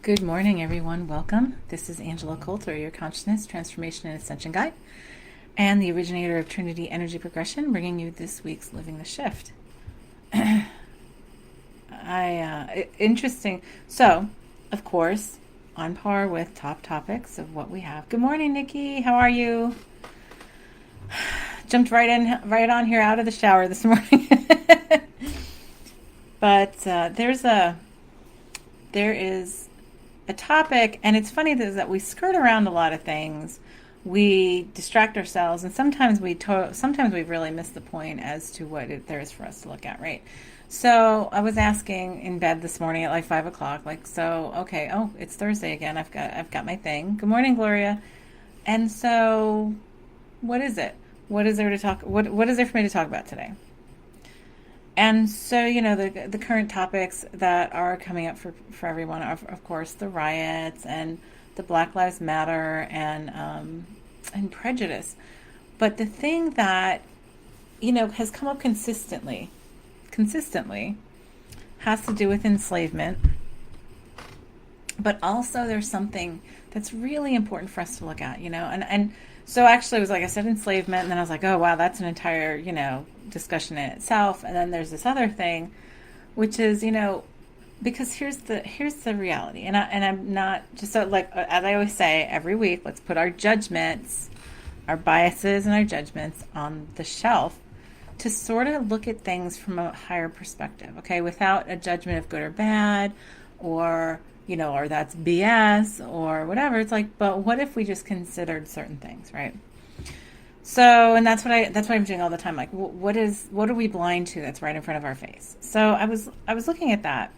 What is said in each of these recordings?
Good morning, everyone. Welcome. This is Angela Coulter, your consciousness, transformation, and ascension guide, and the originator of Trinity Energy Progression, bringing you this week's Living the Shift. Interesting. So, of course, on par with top topics of what we have. Good morning, Nikki. How are you? Jumped right on here out of the shower this morning. But there is a topic, and it's funny that we skirt around a lot of things. We distract ourselves, and sometimes we really miss the point as to what there is for us to look at, right? So I was asking in bed this morning at like 5:00, okay, it's Thursday again. I've got my thing. Good morning, Gloria. And so, what is it? What is there to talk? What is there for me to talk about today? And so, the current topics that are coming up for everyone are, of course, the riots and the Black Lives Matter and prejudice. But the thing that, has come up consistently, has to do with enslavement. But also there's something that's really important for us to look at, and so actually it was like I said, enslavement, and then I was like, oh wow, that's an entire, discussion in itself. And then there's this other thing, which is, because here's the reality, and I'm not just so, like, as I always say every week, let's put our judgments, our biases and our judgments on the shelf to sort of look at things from a higher perspective, okay, without a judgment of good or bad, or or that's BS or whatever. It's like, but what if we just considered certain things, right? So, and that's what I'm doing all the time. Like, what are we blind to that's right in front of our face? So I was looking at that,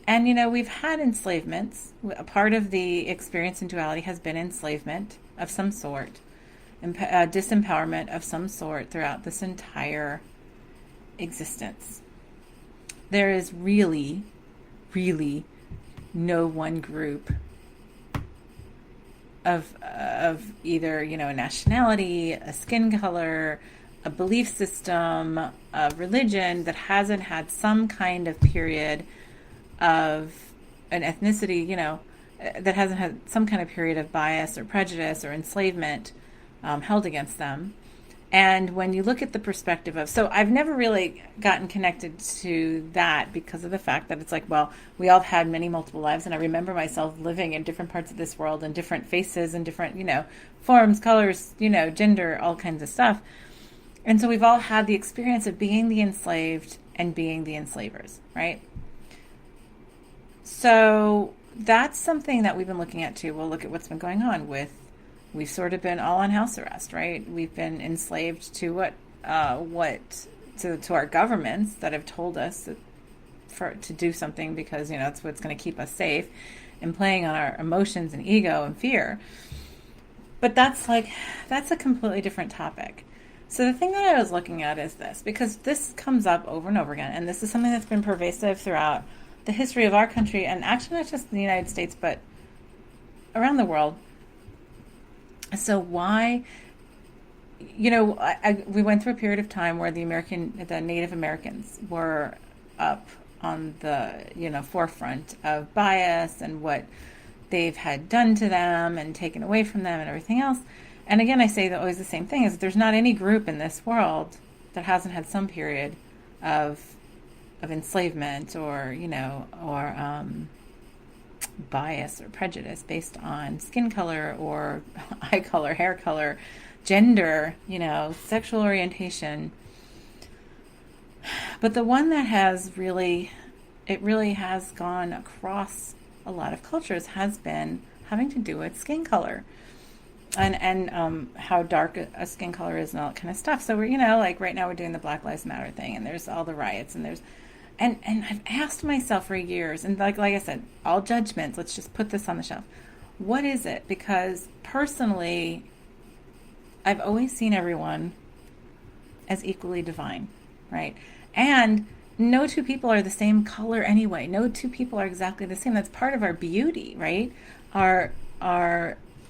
and we've had enslavements. A part of the experience in duality has been enslavement of some sort, disempowerment of some sort throughout this entire existence. There is really, really no one group of either, a nationality, a skin color, a belief system, a religion that hasn't had some kind of period of an ethnicity, that hasn't had some kind of period of bias or prejudice or enslavement held against them. And when you look at the perspective of, so I've never really gotten connected to that because of the fact that it's like, well, we all have had multiple lives. And I remember myself living in different parts of this world and different faces and different, forms, colors, gender, all kinds of stuff. And so we've all had the experience of being the enslaved and being the enslavers, right? So that's something that we've been looking at too. We'll look at what's been going on with, we've sort of been all on house arrest, right? We've been enslaved to to our governments that have told us to do something because, that's what's going to keep us safe, and playing on our emotions and ego and fear. But that's a completely different topic. So the thing that I was looking at is this, because this comes up over and over again, and this is something that's been pervasive throughout the history of our country, and actually not just in the United States, but around the world. So why, we went through a period of time where the Native Americans were up on the, forefront of bias and what they've had done to them and taken away from them and everything else. And again, I say that always the same thing is there's not any group in this world that hasn't had some period of enslavement or bias or prejudice based on skin color or eye color, hair color, gender, sexual orientation. But the one that has really has gone across a lot of cultures has been having to do with skin color and how dark a skin color is and all that kind of stuff. So we're, like right now we're doing the Black Lives Matter thing, and there's all the riots, and there's And I've asked myself for years, and like I said, all judgments, let's just put this on the shelf. What is it? Because personally, I've always seen everyone as equally divine, right? And no two people are the same color anyway. No two people are exactly the same. That's part of our beauty, right? Our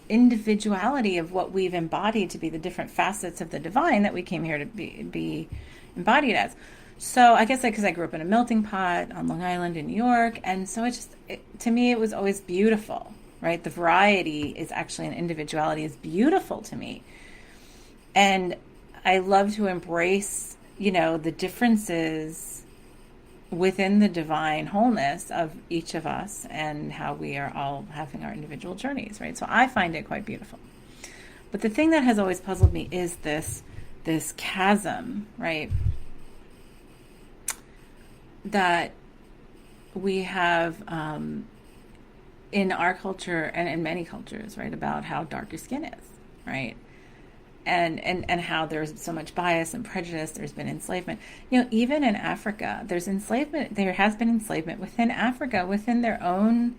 individuality of what we've embodied to be the different facets of the divine that we came here to be embodied as. So I guess because I grew up in a melting pot on Long Island in New York, and so to me it was always beautiful, right? The variety is actually an individuality is beautiful to me, and I love to embrace, the differences within the divine wholeness of each of us and how we are all having our individual journeys, right? So I find it quite beautiful. But the thing that has always puzzled me is this chasm, right? That we have in our culture and in many cultures, right, about how dark your skin is, right? And how there's so much bias and prejudice. There's been enslavement. Even in Africa, there's enslavement. There has been enslavement within Africa, within their own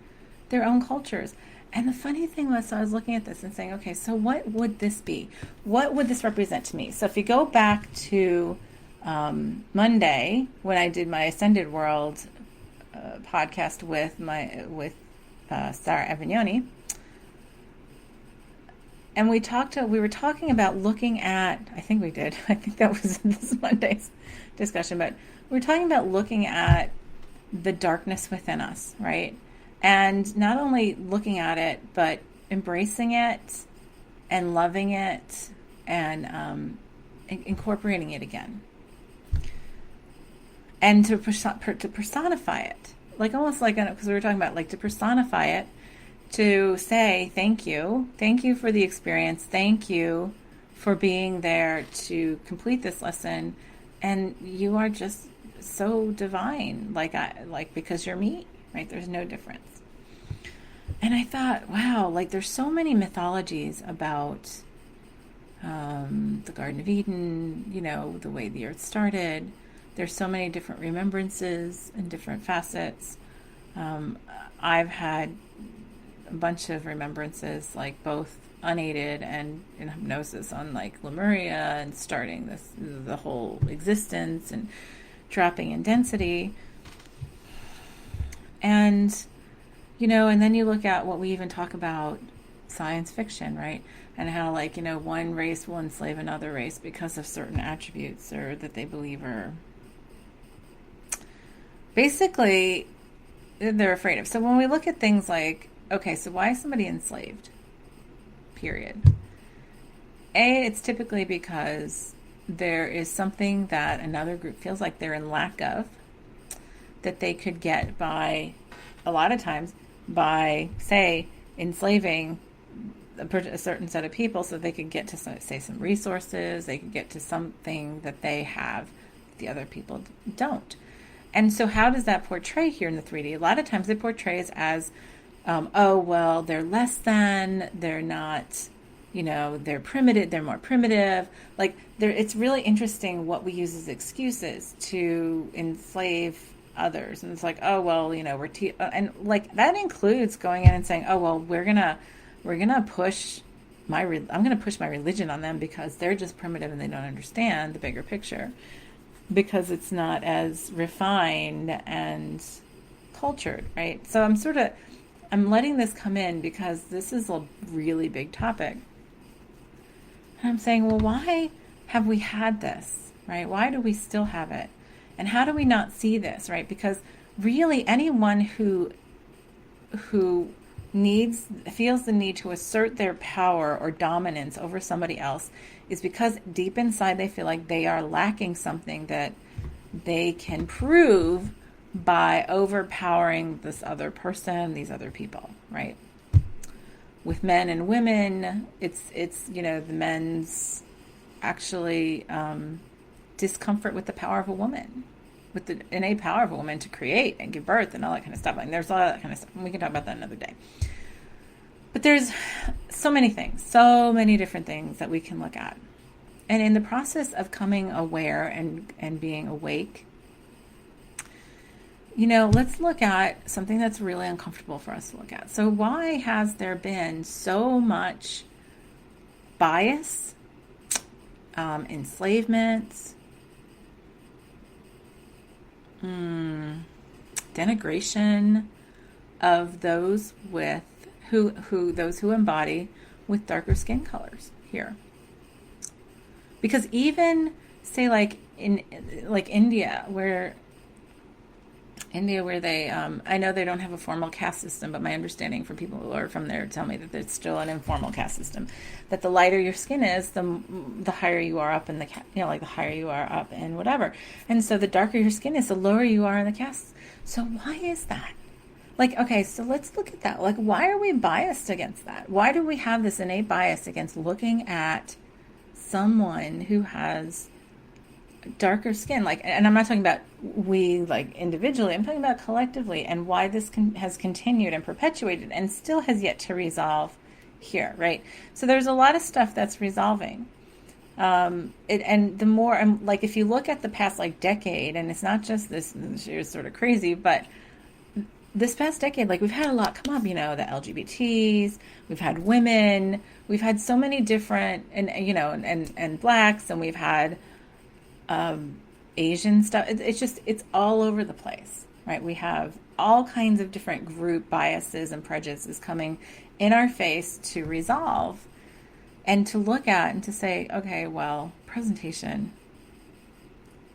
cultures. And the funny thing was, so I was looking at this and saying, okay, so what would this be? What would this represent to me? So if you go back to Monday when I did my Ascended World podcast with Sarah Avignoni, and we were talking about looking at, I think that was this Monday's discussion, but we were talking about looking at the darkness within us, right? And not only looking at it, but embracing it and loving it and incorporating it again. And to personify it, like almost like, because we were talking about like to personify it, to say thank you for the experience, thank you for being there to complete this lesson, and you are just so divine, because you're me, right? There's no difference. And I thought, wow, like there's so many mythologies about the Garden of Eden, the way the earth started. There's so many different remembrances and different facets. I've had a bunch of remembrances, like both unaided and in hypnosis on like Lemuria and starting the whole existence and trapping in density. And, and then you look at what we even talk about science fiction, right? And how one race will enslave another race because of certain attributes or that they believe are basically they're afraid of. So when we look at things like, okay, so why is somebody enslaved? Period. It's typically because there is something that another group feels like they're in lack of, that they could get by, a lot of times, by, say, enslaving a certain set of people so they could get to, say, some resources, they could get to something that they have that the other people don't. And so how does that portray here in the 3D? A lot of times it portrays as, they're less than, they're not, they're primitive, they're more primitive. It's really interesting what we use as excuses to enslave others. And it's like, and that includes going in and saying, we're gonna push I'm gonna push my religion on them because they're just primitive and they don't understand the bigger picture, because it's not as refined and cultured, right? So I'm letting this come in because this is a really big topic. And I'm saying, well, why have we had this, right? Why do we still have it? And how do we not see this, right? Because really anyone who feels the need to assert their power or dominance over somebody else is because deep inside they feel like they are lacking something that they can prove by overpowering this other person, these other people, right? With men and women, it's the men's actually discomfort with the power of a woman, with the innate power of a woman to create and give birth and all that kind of stuff. And there's a lot of that kind of stuff. And we can talk about that another day. But there's so many things, so many different things that we can look at. And in the process of coming aware and being awake, let's look at something that's really uncomfortable for us to look at. So why has there been so much bias, enslavement, denigration of those who embody with darker skin colors here? Because even say like in like India, where they, I know they don't have a formal caste system, but my understanding from people who are from there tell me that it's still an informal caste system. That the lighter your skin is, the higher you are up in the, like the higher you are up in whatever. And so the darker your skin is, the lower you are in the caste. So why is that? Like, okay, so let's look at that. Like, why are we biased against that? Why do we have this innate bias against looking at someone who has darker skin? Like, and I'm not talking about we like individually, I'm talking about collectively, and why this has continued and perpetuated and still has yet to resolve here, right? So there's a lot of stuff that's resolving. And the more, like, if you look at the past like decade, and it's not just this year is sort of crazy, but this past decade, like, we've had a lot come up, the LGBTs, we've had women, we've had so many different, and blacks, and we've had Asian stuff. It's all over the place, right? We have all kinds of different group biases and prejudices coming in our face to resolve and to look at and to say, okay, well, presentation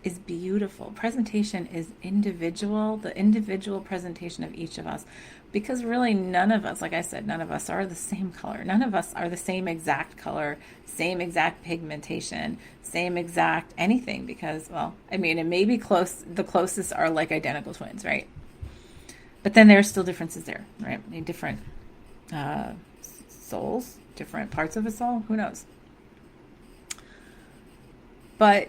is beautiful. Presentation is individual, the individual presentation of each of us. Because really none of us, like I said, none of us are the same color. None of us are the same exact color, same exact pigmentation, same exact anything. Because, well, I mean, it may be close. The closest are like identical twins, right? But then there are still differences there, right? Different souls, different parts of a soul. Who knows? But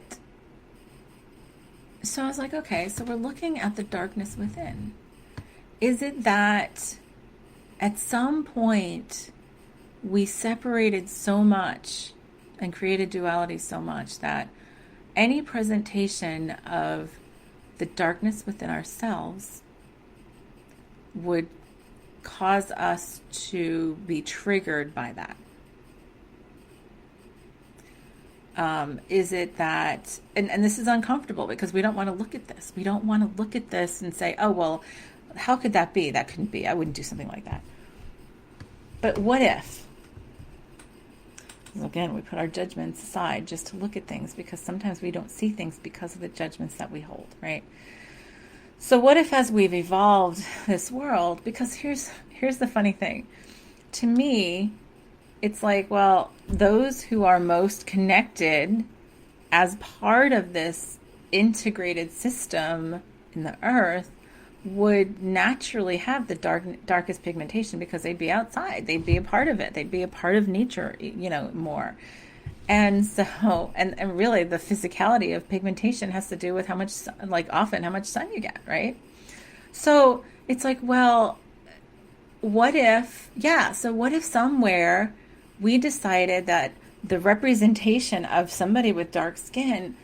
so I was like, okay, so we're looking at the darkness within. Is it that at some point we separated so much and created duality so much that any presentation of the darkness within ourselves would cause us to be triggered by that? Is it that, and this is uncomfortable because we don't want to look at this. We don't want to look at this and say, oh, well, how could that be? That couldn't be. I wouldn't do something like that. But what if? Again, we put our judgments aside just to look at things because sometimes we don't see things because of the judgments that we hold, right? So what if as we've evolved this world, because here's the funny thing. To me, it's like, well, those who are most connected as part of this integrated system in the earth would naturally have the darkest pigmentation because they'd be outside. They'd be a part of it. They'd be a part of nature, more. And so, and really the physicality of pigmentation has to do with how much sun you get, right? So it's like, well, what if somewhere we decided that the representation of somebody with dark skin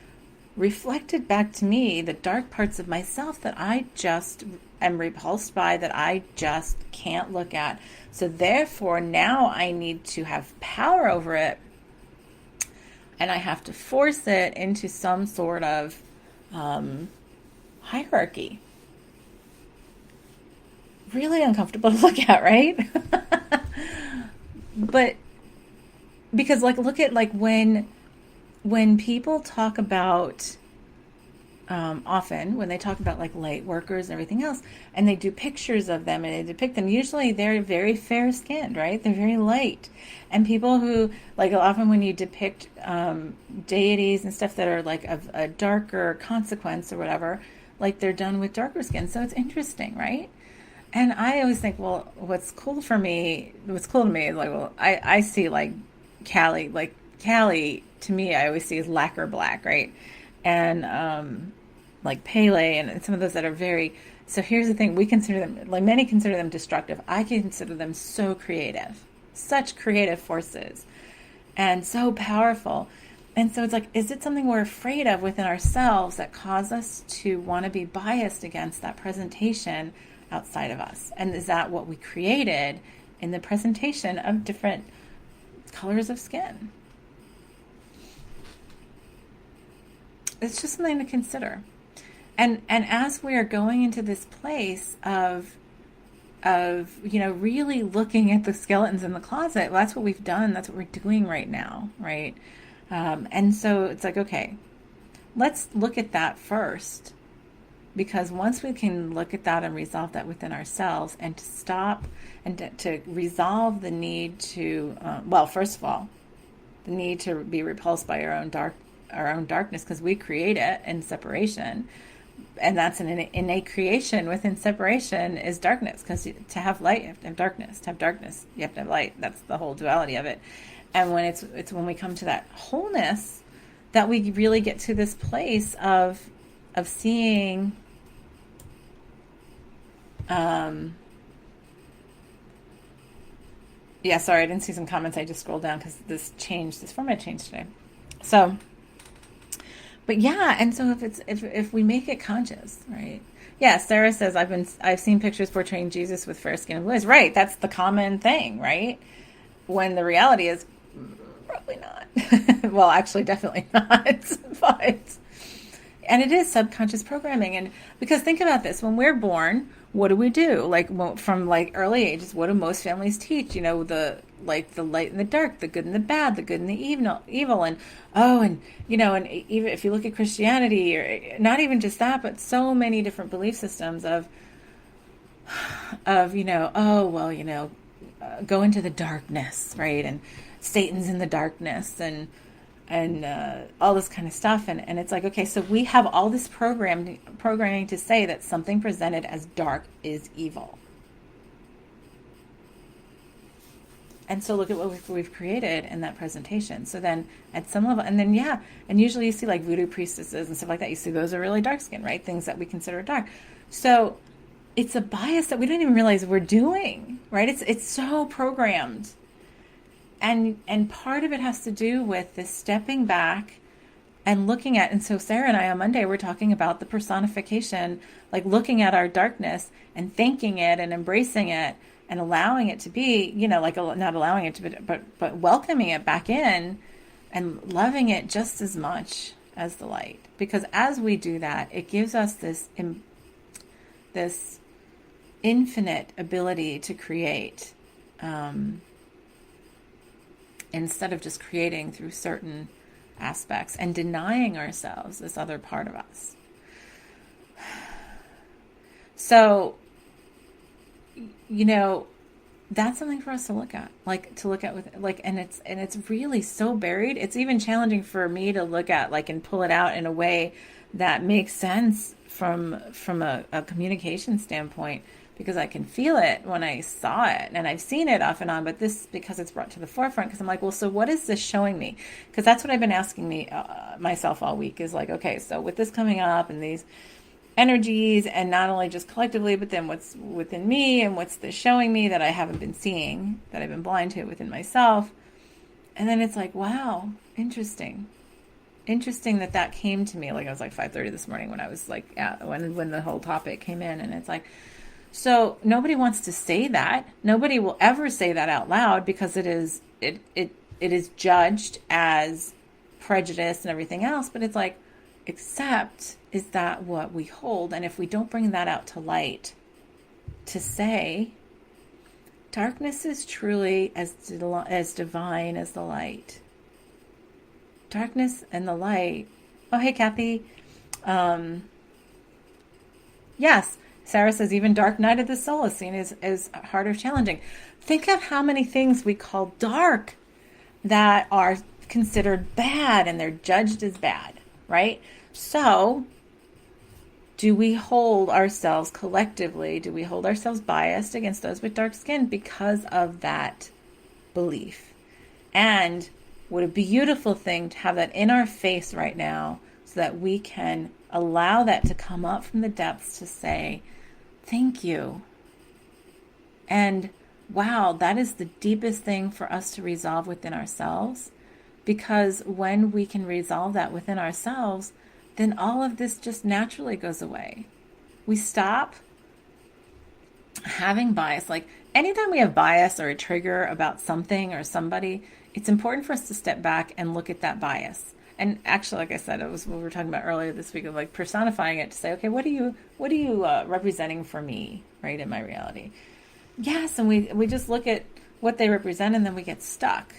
reflected back to me the dark parts of myself that I just am repulsed by, that I just can't look at. So therefore, now I need to have power over it, and I have to force it into some sort of hierarchy. Really uncomfortable to look at, right? But because look at when people talk about often when they talk about light workers and everything else, and they do pictures of them and they depict them, usually they're very fair skinned, right? They're very light. And people who often when you depict deities and stuff that are of a darker consequence or whatever, they're done with darker skin. So it's interesting, right? And I always think, well, what's cool to me is I see Callie, to me, I always see as lacquer black, right? And Pele and some of those that are very, so here's the thing, we consider them, many consider them destructive. I consider them so creative, such creative forces, and so powerful. And so it's is it something we're afraid of within ourselves that cause us to want to be biased against that presentation outside of us? And is that what we created in the presentation of different colors of skin? It's just something to consider. And as we are going into this place of really looking at the skeletons in the closet, well, that's what we've done. That's what we're doing right now, right? And so it's okay, let's look at that first. Because once we can look at that and resolve that within ourselves, and to stop and to resolve the need to, well, first of all, the need to be repulsed by our own darkness, because we create it in separation, and that's an innate creation within separation is darkness. Because to have light, you have to have darkness. To have darkness, you have to have light. That's the whole duality of it. And when it's when we come to that wholeness that we really get to this place of seeing. Yeah, sorry, I didn't see some comments. I just scrolled down because this format changed today. So, but yeah, and so if we make it conscious, right? Yeah, Sarah says I've seen pictures portraying Jesus with fair skin and blue eyes. Right, that's the common thing, right? When the reality is probably not. Well, actually, definitely not. But and it is subconscious programming, and because think about this: when we're born, what do? Like from early ages, what do most families teach? The light and the dark, the good and the bad, the good and the evil, and and even if you look at Christianity, or not even just that, but so many different belief systems of go into the darkness, right? And Satan's in the darkness, and all this kind of stuff, and it's like, okay, so we have all this programming to say that something presented as dark is evil. And so look at what we've created in that presentation. So then at some level, and then and usually you see like voodoo priestesses and stuff like that, you see those are really dark skinned, right? Things that we consider dark. So it's a bias that we don't even realize we're doing, right? It's so programmed. And part of it has to do with this stepping back and looking at, and so Sarah and I on Monday were talking about the personification, like looking at our darkness and thanking it and embracing it and allowing it to be, like not allowing it to be, but welcoming it back in and loving it just as much as the light. Because as we do that, it gives us this infinite ability to create, instead of just creating through certain aspects and denying ourselves this other part of us. So, that's something for us to look at, and it's really so buried. It's even challenging for me to look at, and pull it out in a way that makes sense from a communication standpoint, because I can feel it when I saw it, and I've seen it off and on, but this, because it's brought to the forefront, because I'm like, well, so what is this showing me? Because that's what I've been asking myself all week is like, okay, so with this coming up and these energies, and not only just collectively, but then what's within me, and what's this showing me that I haven't been seeing, that I've been blind to within myself. And then it's like, wow, interesting that came to me. Like, I was like 5:30 this morning when I was like, when the whole topic came in, and it's like, so nobody wants to say that. Nobody will ever say that out loud, because it is judged as prejudice and everything else. But it's like, except, is that what we hold? And if we don't bring that out to light, to say, darkness is truly as divine as the light. Darkness and the light. Oh, hey, Kathy. Yes. Sarah says, even dark night of the soul is seen as harder, challenging. Think of how many things we call dark that are considered bad, and they're judged as bad, right? So, do we hold ourselves collectively, do we hold ourselves biased against those with dark skin because of that belief? And what a beautiful thing to have that in our face right now, so that we can allow that to come up from the depths to say, thank you. And wow, that is the deepest thing for us to resolve within ourselves. Because when we can resolve that within ourselves, then all of this just naturally goes away. We stop having bias. Like, anytime we have bias or a trigger about something or somebody, it's important for us to step back and look at that bias. And actually, like I said, it was what we were talking about earlier this week, of like personifying it to say, okay, what are you representing for me, right, in my reality? Yes, and we just look at what they represent, and then we get stuck,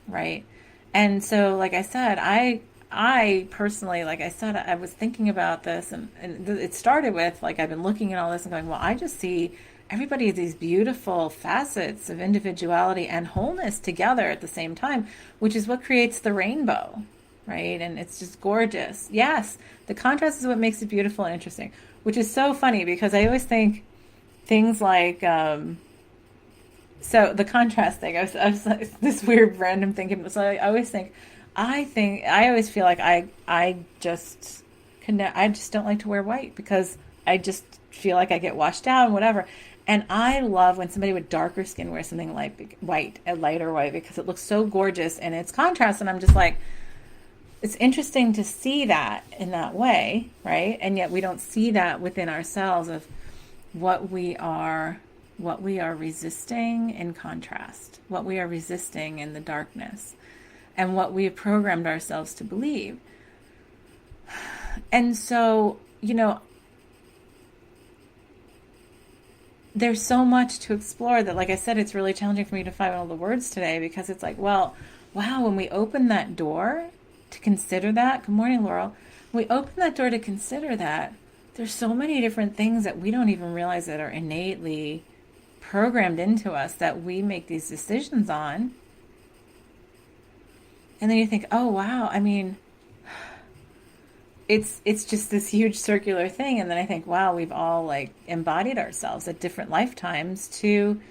right? And so, like I said, I I personally, like I said, I was thinking about this, and it started with, like, I've been looking at all this and going, well, I just see everybody these beautiful facets of individuality and wholeness together at the same time, which is what creates the rainbow, right? And it's just gorgeous. Yes, the contrast is what makes it beautiful and interesting, which is so funny because I always think things like, so the contrast thing, I was like, this weird random thinking. So I always think, I always feel like I just connect. I just don't like to wear white because I just feel like I get washed out and whatever. And I love when somebody with darker skin wears something like white, a lighter white, because it looks so gorgeous and it's contrast. And I'm just like, it's interesting to see that in that way, right? And yet we don't see that within ourselves of what we are resisting in contrast, what we are resisting in the darkness, and what we have programmed ourselves to believe. And so, there's so much to explore that, like I said, it's really challenging for me to find all the words today, because it's like, well, wow, when we open that door to consider that, good morning, Laurel, when we open that door to consider that, there's so many different things that we don't even realize that are innately programmed into us that we make these decisions on. And then you think, oh, wow, I mean, it's just this huge circular thing. And then I think, wow, we've all like embodied ourselves at different lifetimes to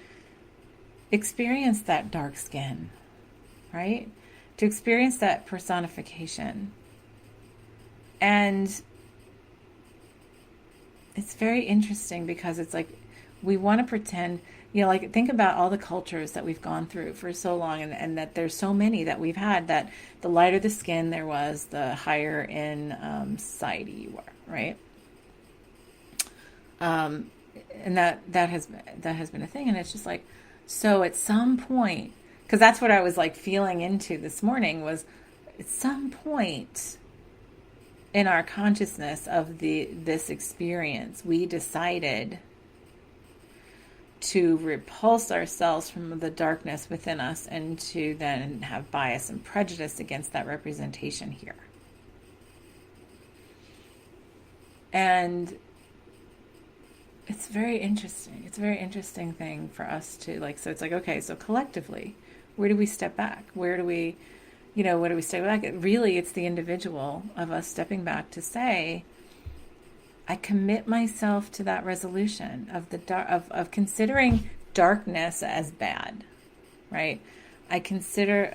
experience that dark skin, right? To experience that personification. And it's very interesting because it's like we want to pretend, like think about all the cultures that we've gone through for so long, and that there's so many that we've had, that the lighter the skin there was, the higher in society you were, right? And that has been a thing. And it's just like, so at some point, because that's what I was like feeling into this morning, was at some point in our consciousness of this experience, we decided to repulse ourselves from the darkness within us and to then have bias and prejudice against that representation here. And it's very interesting. It's a very interesting thing for us to like, so it's like, okay, so collectively, where do we step back? Where do we, where do we step back? Really, it's the individual of us stepping back to say, I commit myself to that resolution of of considering darkness as bad, right? I consider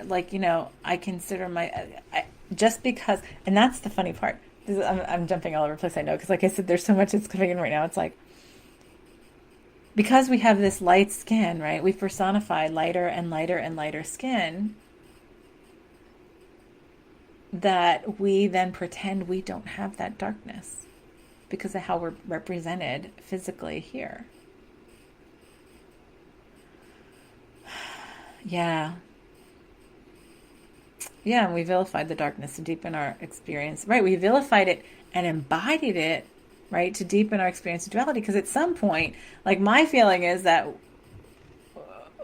just because, and that's the funny part. I'm jumping all over the place, I know, because like I said, there's so much that's coming in right now. It's like, because we have this light skin, right? We've personified lighter and lighter and lighter skin, that we then pretend we don't have that darkness because of how we're represented physically here. Yeah, and we vilified the darkness to deepen our experience. Right, we vilified it and embodied it, right, to deepen our experience of duality. Because at some point, like my feeling is that,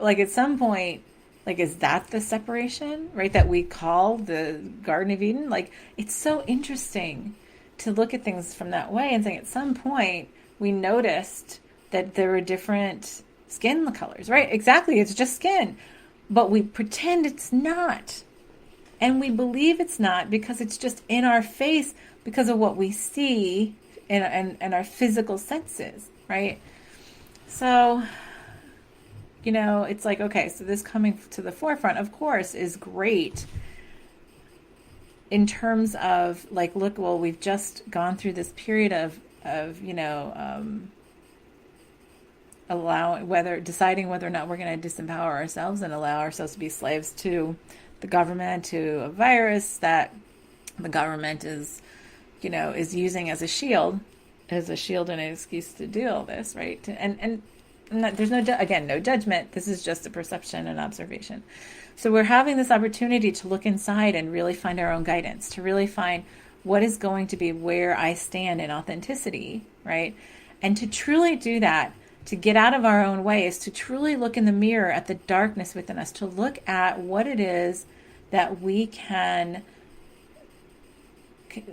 like at some point, like is that the separation, right, that we call the Garden of Eden? Like it's so interesting to look at things from that way and think at some point we noticed that there were different skin colors, right? Exactly, it's just skin. But we pretend it's not. And we believe it's not because it's just in our face because of what we see and our physical senses, right? So, it's like, okay, so this coming to the forefront, of course, is great in terms of like, look, well, we've just gone through this period of deciding whether or not we're going to disempower ourselves and allow ourselves to be slaves to the government, to a virus that the government is using as a shield and an excuse to do all this, right? And there's no judgment. This is just a perception and observation. So we're having this opportunity to look inside and really find our own guidance, to really find what is going to be where I stand in authenticity, right? And to truly do that, to get out of our own ways, to truly look in the mirror at the darkness within us, to look at what it is that we can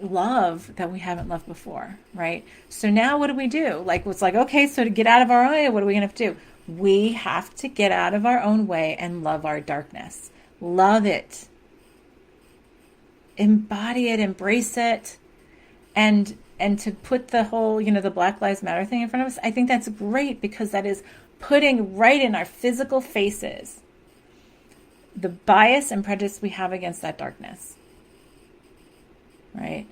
love that we haven't loved before, right? So now what do we do? Like, it's like, okay, so to get out of our own way, what are we going to have to do? We have to get out of our own way and love our darkness. Love it. Embody it, embrace it. And to put the whole, the Black Lives Matter thing in front of us, I think that's great, because that is putting right in our physical faces the bias and prejudice we have against that darkness. Right?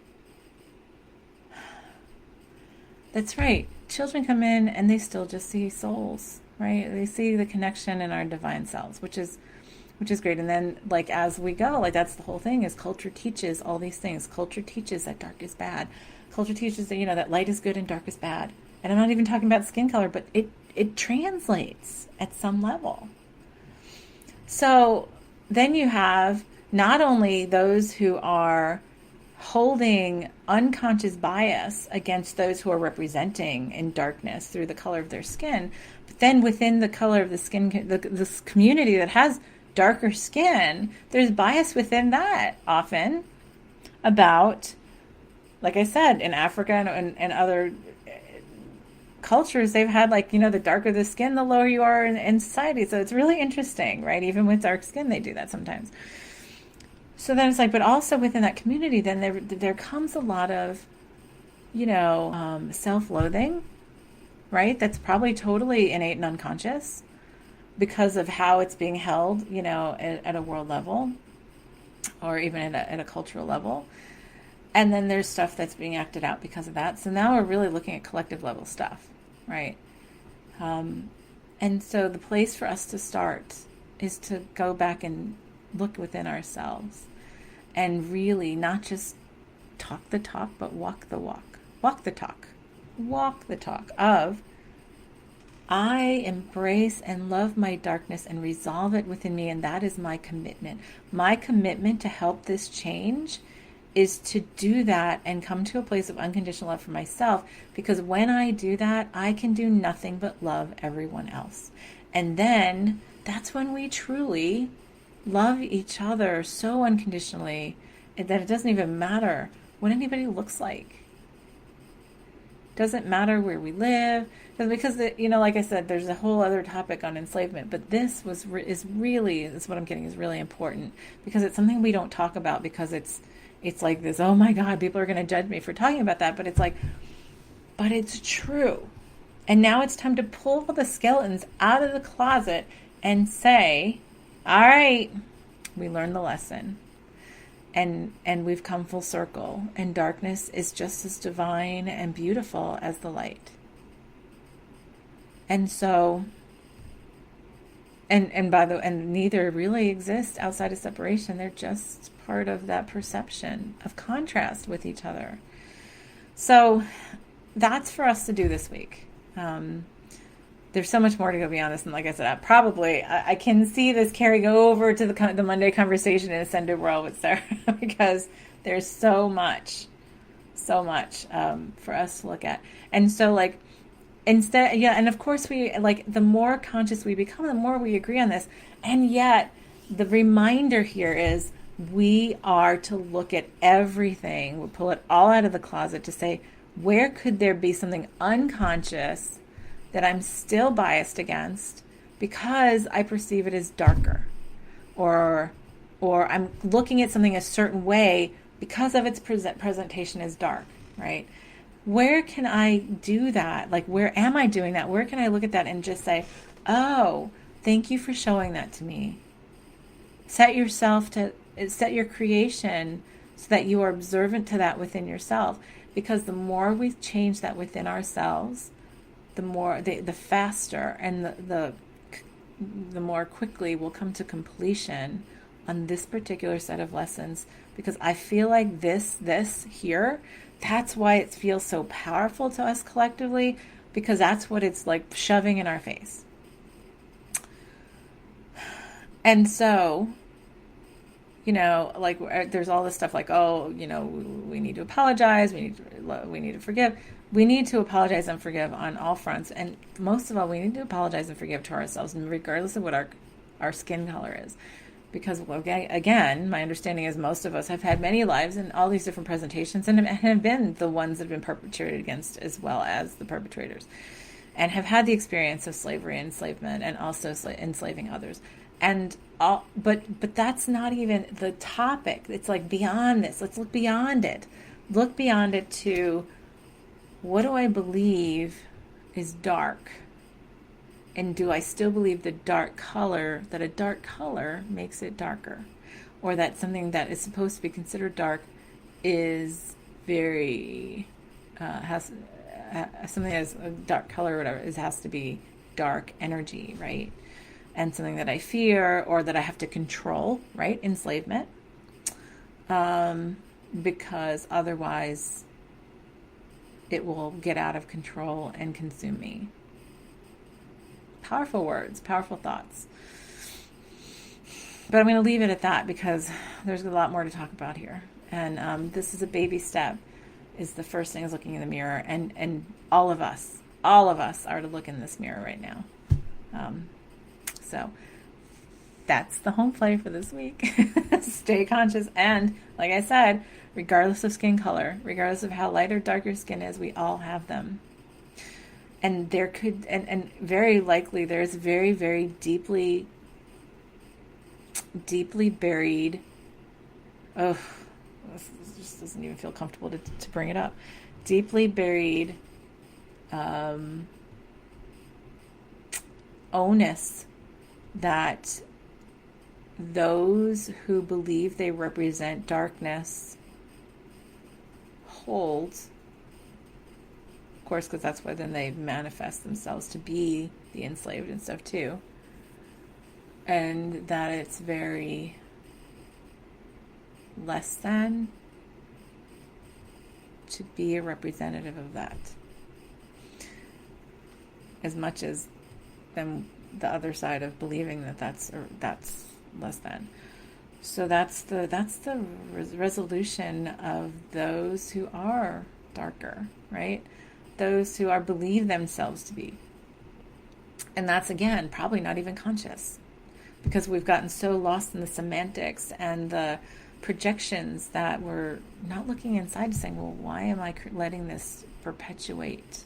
That's right. Children come in and they still just see souls, right? They see the connection in our divine selves, which is great. And then, like, as we go, like, that's the whole thing, is culture teaches all these things. Culture teaches that dark is bad. Culture teaches that, that light is good and dark is bad. And I'm not even talking about skin color, but it translates at some level. So then you have not only those who are holding unconscious bias against those who are representing in darkness through the color of their skin, but then within the color of the skin, this community that has darker skin, there's bias within that often about, like I said, in Africa and other cultures, they've had, like, the darker the skin, the lower you are in society. So it's really interesting, right? Even with dark skin, they do that sometimes. So then it's like, but also within that community, then there comes a lot of, self-loathing, right? That's probably totally innate and unconscious because of how it's being held, at a world level or even at a cultural level. And then there's stuff that's being acted out because of that. So now we're really looking at collective level stuff, right? And so the place for us to start is to go back and look within ourselves and really not just talk the talk, but walk the walk. Walk the talk. Walk the talk of, I embrace and love my darkness and resolve it within me, and that is my commitment. My commitment to help this change is to do that and come to a place of unconditional love for myself, because when I do that, I can do nothing but love everyone else. And then that's when we truly love each other so unconditionally that it doesn't even matter what anybody looks like. Doesn't matter where we live, because like I said, there's a whole other topic on enslavement, but this is what I'm getting is really important, because it's something we don't talk about, because it's like this, oh my God, people are going to judge me for talking about that, but it's like, but it's true. And now it's time to pull the skeletons out of the closet and say, all right, we learned the lesson. And we've come full circle. And darkness is just as divine and beautiful as the light. And so, and neither really exist outside of separation. They're just part of that perception of contrast with each other. So that's for us to do this week. There's so much more to go beyond this, and like I said, I can see this carrying over to the Monday conversation in Ascended World with Sarah, because there's so much for us to look at. And so, like, and of course we, like, the more conscious we become, the more we agree on this, and yet the reminder here is we are to look at everything. We'll pull it all out of the closet to say, where could there be something unconscious that I'm still biased against because I perceive it as darker, or I'm looking at something a certain way because of its presentation as dark, right? Where can I do that? Like, where am I doing that? Where can I look at that and just say, oh, thank you for showing that to me. Set your creation so that you are observant to that within yourself, because the more we change that within ourselves, the faster and the more quickly we'll come to completion on this particular set of lessons. Because I feel like this here, that's why it feels so powerful to us collectively, because that's what it's like shoving in our face. And so, like, there's all this stuff like, oh, we need to apologize, we need to forgive. We need to apologize and forgive on all fronts. And most of all, we need to apologize and forgive to ourselves, and regardless of what our skin color is. Because, well, again, my understanding is most of us have had many lives in all these different presentations and have been the ones that have been perpetrated against as well as the perpetrators, and have had the experience of slavery and enslavement and also enslaving others. And all, but that's not even the topic. It's like beyond this. Let's look beyond it. Look beyond it to, what do I believe is dark? And do I still believe that a dark color makes it darker? Or that something that is supposed to be considered dark is very, something that has a dark color or whatever, has to be dark energy, right? And something that I fear or that I have to control, right? Enslavement. Because otherwise it will get out of control and consume me. Powerful words, powerful thoughts. But I'm going to leave it at that because there's a lot more to talk about here. And this is a baby step, is the first thing, is looking in the mirror. And all of us are to look in this mirror right now. So that's the home play for this week. Stay conscious. And like I said, regardless of skin color, regardless of how light or dark your skin is, we all have them. And there could, and very likely there's very, very deeply buried, this just doesn't even feel comfortable to bring it up, deeply buried onus that those who believe they represent darkness hold. Of course, because that's why then they manifest themselves to be the enslaved and stuff too. And that it's very less than to be a representative of that, as much as then the other side of believing that that's less than. So that's the resolution of those who are darker, right? Those who believe themselves to be. And that's, again, probably not even conscious, because we've gotten so lost in the semantics and the projections that we're not looking inside, saying, well, why am I letting this perpetuate?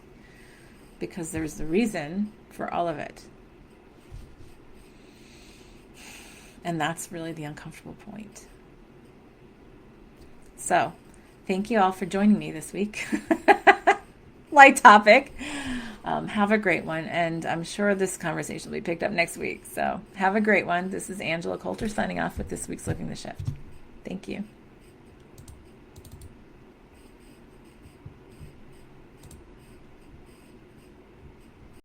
Because there's the reason for all of it. And that's really the uncomfortable point. So, thank you all for joining me this week. Light topic. Have a great one. And I'm sure this conversation will be picked up next week. So, have a great one. This is Angela Coulter signing off with this week's Living the Shift. Thank you.